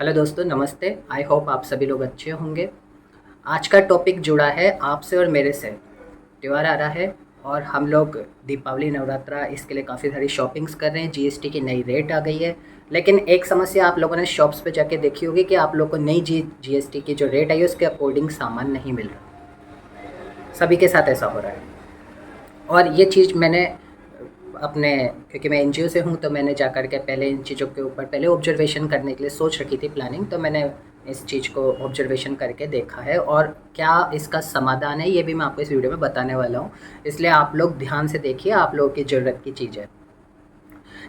Hello दोस्तों, नमस्ते। I hope आप सभी लोग अच्छे होंगे। आज का टॉपिक जुड़ा है आपसे और मेरे से। त्यौहार आ रहा है और हम लोग दीपावली, नवरात्रा इसके लिए काफ़ी सारी शॉपिंग्स कर रहे हैं। जीएसटी की नई रेट आ गई है, लेकिन एक समस्या आप लोगों ने शॉप्स पे जाके देखी होगी कि आप लोग को नई जीएसटी की जो रेट आई है उसके अकॉर्डिंग सामान नहीं मिल रहा। सभी के साथ ऐसा हो रहा है। और ये चीज़ मैंने अपने, क्योंकि मैं एनजीओ से हूँ, तो मैंने जा कर के पहले इन चीज़ों के ऊपर पहले ऑब्जर्वेशन करने के लिए सोच रखी थी प्लानिंग। तो मैंने इस चीज़ को ऑब्जर्वेशन करके देखा है और क्या इसका समाधान है ये भी मैं आपको इस वीडियो में बताने वाला हूँ। इसलिए आप लोग ध्यान से देखिए, आप लोगों की ज़रूरत की चीज़ है।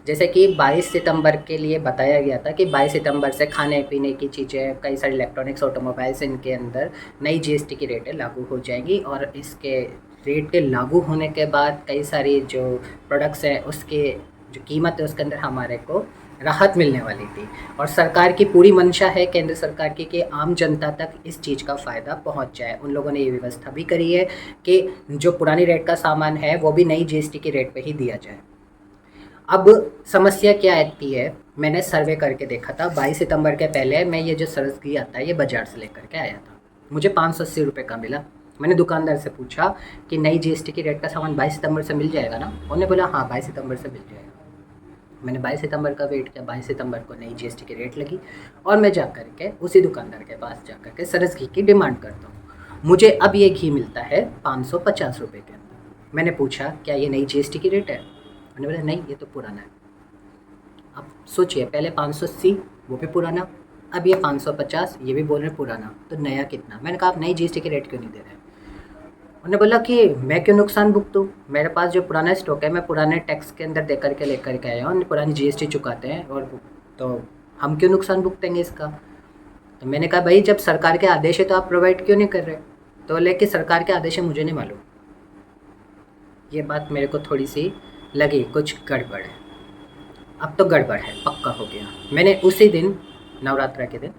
जैसे कि 22 सितंबर के लिए बताया गया था कि 22 सितंबर से खाने पीने की चीज़ें, कई सारी इलेक्ट्रॉनिक्स, ऑटोमोबाइल्स, इनके अंदर नई जीएसटी की रेटें लागू हो जाएंगी। और इसके रेट के लागू होने के बाद कई सारी जो प्रोडक्ट्स हैं उसके जो कीमत है उसके अंदर हमारे को राहत मिलने वाली थी। और सरकार की पूरी मंशा है, केंद्र सरकार की, कि आम जनता तक इस चीज़ का फ़ायदा पहुंच जाए। उन लोगों ने ये व्यवस्था भी करी है कि जो पुरानी रेट का सामान है वो भी नई जीएसटी की रेट पे ही दिया जाए। अब समस्या क्या आती है, मैंने सर्वे करके देखा था 22 सितंबर के पहले मैं ये जो सरसगी आता है ये बाज़ार से लेकर के आया था। मुझे 580 रुपये का मिला। मैंने दुकानदार से पूछा कि नई जीएसटी की रेट का सामान 22 सितंबर से मिल जाएगा ना। उन्होंने बोला हाँ 22 सितंबर से मिल जाएगा। मैंने 22 सितंबर का वेट किया, 22 सितंबर को नई जीएसटी की रेट लगी और मैं जा कर के उसी दुकानदार के पास जा कर के सरस घी की डिमांड करता हूँ। मुझे अब ये घी मिलता है 550 रुपये के अंदर। मैंने पूछा क्या ये नई जीएसटी की रेट है? उन्होंने बोला नहीं, ये तो पुराना है। अब सोचिए, पहले 580 वो भी पुराना, अब ये 550 ये भी बोल रहे हैं पुराना, तो नया कितना? मैंने कहा आप नई जीएसटी की रेट क्यों नहीं दे रहे? उन्होंने बोला कि मैं क्यों नुकसान भुगतूँ, मेरे पास जो पुराना स्टॉक है मैं पुराने टैक्स के अंदर दे करके लेकर के आया हूँ, पुरानी जीएसटी चुकाते हैं, और तो हम क्यों नुकसान भुगतेंगे इसका? तो मैंने कहा भाई जब सरकार के आदेश है तो आप प्रोवाइड क्यों नहीं कर रहे? तो बोले कि सरकार के आदेश है मुझे नहीं मालूम। ये बात मेरे को थोड़ी सी लगी कुछ गड़बड़ है। अब तो गड़बड़ है, पक्का हो गया। मैंने उसी दिन, नवरात्रा के दिन,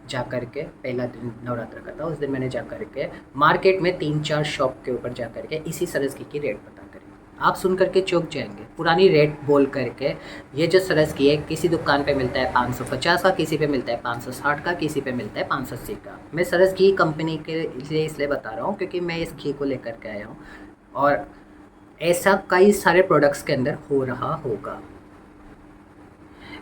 जा कर के, पहला दिन नवरात्रा का था, उस दिन मैंने जा कर के मार्केट में 3-4 शॉप के ऊपर जा कर के इसी सरस घी की रेट पता करी। आप सुन करके चौंक जाएंगे। पुरानी रेट बोल करके ये जो सरस घी है किसी दुकान पे मिलता है 550 का, किसी पे मिलता है 560 का, किसी पे मिलता है 580 का। मैं सरस घी कंपनी के लिए इसलिए बता रहा हूँ क्योंकि मैं इस घी को लेकर के आया हूँ और ऐसा कई सारे प्रोडक्ट्स के अंदर हो रहा होगा।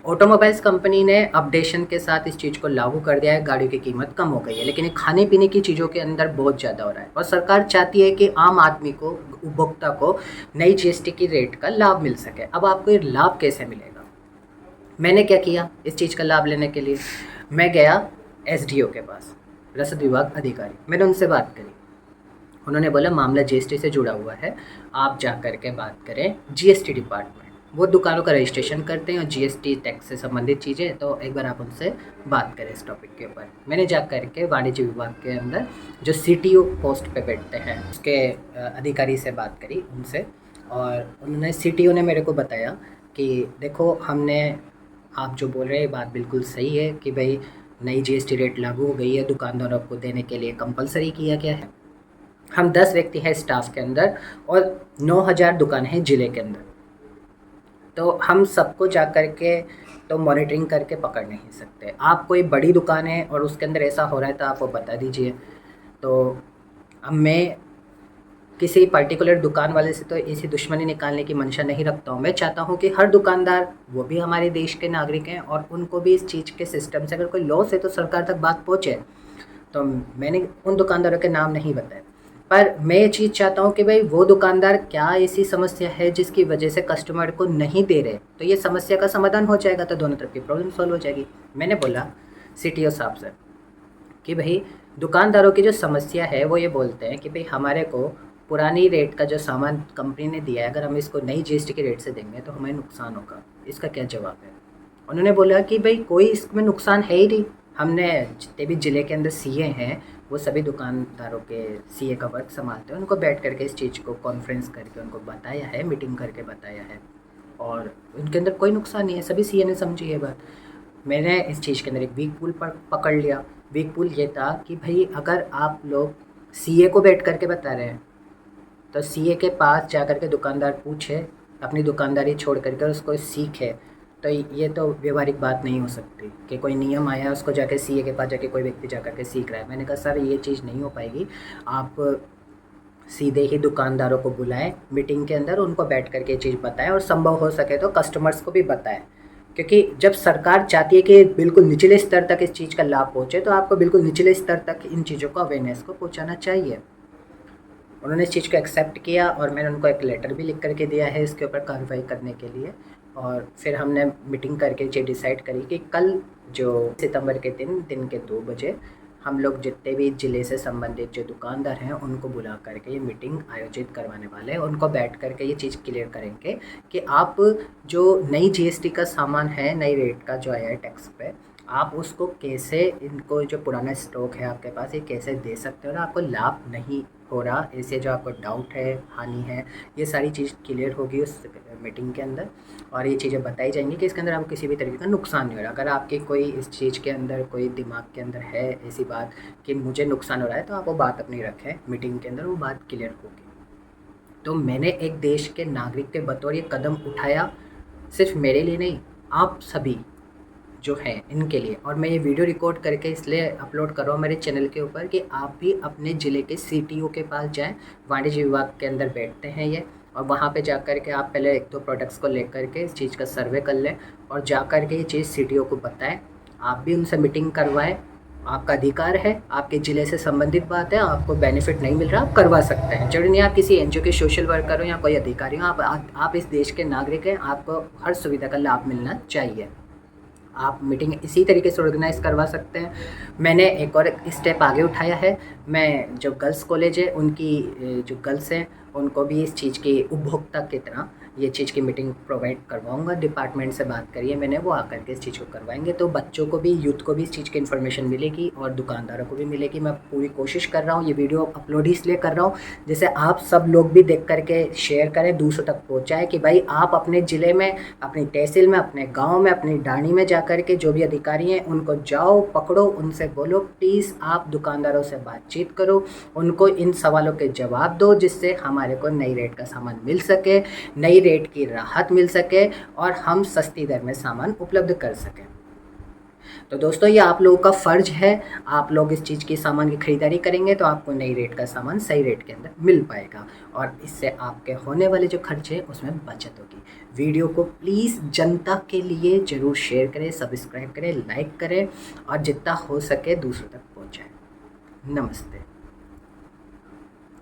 ऑटोमोबाइल्स कंपनी ने अपडेशन के साथ इस चीज़ को लागू कर दिया है, गाड़ियों की कीमत कम हो गई है, लेकिन ये खाने पीने की चीज़ों के अंदर बहुत ज़्यादा हो रहा है। और सरकार चाहती है कि आम आदमी को, उपभोक्ता को नई जीएसटी की रेट का लाभ मिल सके। अब आपको ये लाभ कैसे मिलेगा? मैंने क्या किया इस चीज़ का लाभ लेने के लिए? मैं गया एसडीओ के पास, रसद विभाग अधिकारी, मैंने उनसे बात करी। उन्होंने बोला मामला जीएसटी से जुड़ा हुआ है, आप जा कर के बात करें जीएसटी डिपार्टमेंट, वो दुकानों का रजिस्ट्रेशन करते हैं और जीएसटी टैक्स से संबंधित चीज़ें, तो एक बार आप उनसे बात करें इस टॉपिक के ऊपर। मैंने जा कर के वाणिज्य विभाग के अंदर जो सीटीओ पोस्ट पे बैठते हैं उसके अधिकारी से बात करी उनसे, और उन्होंने, सीटीओ ने मेरे को बताया कि देखो हमने, आप जो बोल रहे हैं बात बिल्कुल सही है कि भाई नई जीएसटी रेट लागू हो गई है, दुकानदारों को देने के लिए कंपलसरी किया गया है। हम 10 व्यक्ति हैं स्टाफ के अंदर और 9,000 दुकान है ज़िले के अंदर, तो हम सबको जा कर के तो मॉनिटरिंग करके पकड़ नहीं सकते। आप कोई बड़ी दुकान है और उसके अंदर ऐसा हो रहा है तो आप वो बता दीजिए। तो अब मैं किसी पर्टिकुलर दुकान वाले से तो ऐसी दुश्मनी निकालने की मंशा नहीं रखता हूँ। मैं चाहता हूँ कि हर दुकानदार, वो भी हमारे देश के नागरिक हैं और उनको भी इस चीज़ के सिस्टम से अगर कोई लॉस है तो सरकार तक बात पहुँचे। तो मैंने उन दुकानदारों के नाम नहीं बताए, पर मैं ये चीज़ चाहता हूँ कि भाई वो दुकानदार, क्या ऐसी समस्या है जिसकी वजह से कस्टमर को नहीं दे रहे, तो ये समस्या का समाधान हो जाएगा, तो दोनों तरफ की प्रॉब्लम सॉल्व हो जाएगी। मैंने बोला सीटीओ साहब से कि भाई दुकानदारों की जो समस्या है वो ये बोलते हैं कि भाई हमारे को पुरानी रेट का जो सामान कंपनी ने दिया है, अगर हम इसको नई जीएसटी के रेट से देंगे तो हमें नुकसान होगा। इसका क्या जवाब है? उन्होंने बोला कि भाई कोई इसमें नुकसान है ही नहीं। हमने जितने भी ज़िले के अंदर सीए हैं वो सभी दुकानदारों के सीए का वर्क संभालते हैं, उनको बैठ करके इस चीज़ को कॉन्फ्रेंस करके उनको बताया है, मीटिंग करके बताया है, और उनके अंदर कोई नुकसान नहीं है। सभी सीए ने समझी ये बात। मैंने इस चीज़ के अंदर एक वीक पुल पर पकड़ लिया। वीक पुल ये था कि भाई अगर आप लोग सीए को बैठ करके बता रहे हैं तो सीए के पास जा कर के दुकानदार पूछे, अपनी दुकानदारी छोड़ करके उसको सीखे तो ये तो व्यवहारिक बात नहीं हो सकती कि कोई नियम आया है उसको जाके सीए के पास जाके कोई व्यक्ति जा कर के सीख रहा है। मैंने कहा सर ये चीज़ नहीं हो पाएगी, आप सीधे ही दुकानदारों को बुलाएं मीटिंग के अंदर, उनको बैठ कर के ये चीज़ बताएं और संभव हो सके तो कस्टमर्स को भी बताएं। क्योंकि जब सरकार चाहती है कि बिल्कुल निचले स्तर तक इस चीज़ का लाभ पहुँचे, तो आपको बिल्कुल निचले स्तर तक इन चीज़ों को अवेयरनेस को पहुँचाना चाहिए। उन्होंने इस चीज़ को एक्सेप्ट किया और मैंने उनको एक लेटर भी लिख करके दिया है इसके ऊपर कार्रवाई करने के लिए। और फिर हमने मीटिंग करके ये डिसाइड करी कि कल जो सितंबर के दिन के 2 बजे हम लोग जितने भी ज़िले से संबंधित जो दुकानदार हैं उनको बुला करके ये मीटिंग आयोजित करवाने वाले हैं। उनको बैठ करके ये चीज़ क्लियर करेंगे कि आप जो नई जीएसटी का सामान है, नई रेट का जो आया है टैक्स पे, आप उसको कैसे, इनको जो पुराना स्टॉक है आपके पास, ये कैसे दे सकते हो और आपको लाभ नहीं हो रहा, ऐसे जो आपको डाउट है, हानि है, ये सारी चीज़ क्लियर होगी उस मीटिंग के अंदर। और ये चीज़ें बताई जाएंगी कि इसके अंदर आपको किसी भी तरीके का नुकसान नहीं हो रहा। अगर आपकी कोई इस चीज़ के अंदर कोई दिमाग के अंदर है ऐसी बात कि मुझे नुकसान हो रहा है, तो आप वो बात अपनी रखें, मीटिंग के अंदर वो बात क्लियर होगी। तो मैंने एक देश के नागरिक के बतौर ये कदम उठाया, सिर्फ मेरे लिए नहीं, आप सभी जो हैं इनके लिए। और मैं ये वीडियो रिकॉर्ड करके इसलिए अपलोड कर रहा हूँ मेरे चैनल के ऊपर कि आप भी अपने ज़िले के सीटीओ के पास जाएं, वाणिज्य विभाग के अंदर बैठते हैं ये, और वहाँ पे जाकर के आप पहले 1-2 प्रोडक्ट्स को लेकर के इस चीज़ का सर्वे कर लें और जाकर के ये चीज़ सीटीओ को बताएं। आप भी उनसे मीटिंग करवाएं, आपका अधिकार है, आपके ज़िले से संबंधित बात है, आपको बेनिफिट नहीं मिल रहा, आप करवा सकते हैं। जरूरी नहीं आप किसी एनजीओ के सोशल वर्कर हो या कोई अधिकारी हो, आप इस देश के नागरिक हैं, आपको हर सुविधा का लाभ मिलना चाहिए। आप मीटिंग इसी तरीके से ऑर्गेनाइज़ करवा सकते हैं। मैंने एक और स्टेप आगे उठाया है, मैं जो गर्ल्स कॉलेज है उनकी जो गर्ल्स हैं उनको भी इस चीज़ की उपभोक्ता की तरह ये चीज़ की मीटिंग प्रोवाइड करवाऊंगा। डिपार्टमेंट से बात करिए मैंने, वो आकर के इस चीज़ को करवाएंगे, तो बच्चों को भी, यूथ को भी इस चीज़ की इन्फॉर्मेशन मिलेगी और दुकानदारों को भी मिलेगी। मैं पूरी कोशिश कर रहा हूँ, ये वीडियो अपलोड इसलिए कर रहा हूँ जैसे आप सब लोग भी देख करके शेयर करें, दूसरों तक पहुँचाएँ कि भाई आप अपने ज़िले में, अपनी तहसील में, अपने गाँव में, अपनी डाणी में जा कर के जो भी अधिकारी हैं उनको जाओ, पकड़ो, उनसे बोलो प्लीज़ आप दुकानदारों से बातचीत करो, उनको इन सवालों के जवाब दो, जिससे हमारे को नई रेट का सामान मिल सके, नई रेट की राहत मिल सके और हम सस्ती दर में सामान उपलब्ध कर सकें। तो दोस्तों ये आप लोगों का फ़र्ज है, आप लोग इस चीज़ की सामान की खरीदारी करेंगे तो आपको नई रेट का सामान सही रेट के अंदर मिल पाएगा और इससे आपके होने वाले जो खर्चे हैं उसमें बचत होगी। वीडियो को प्लीज़ जनता के लिए ज़रूर शेयर करें, सब्सक्राइब करें, लाइक करें और जितना हो सके दूसरों तक पहुँचाएँ। नमस्ते।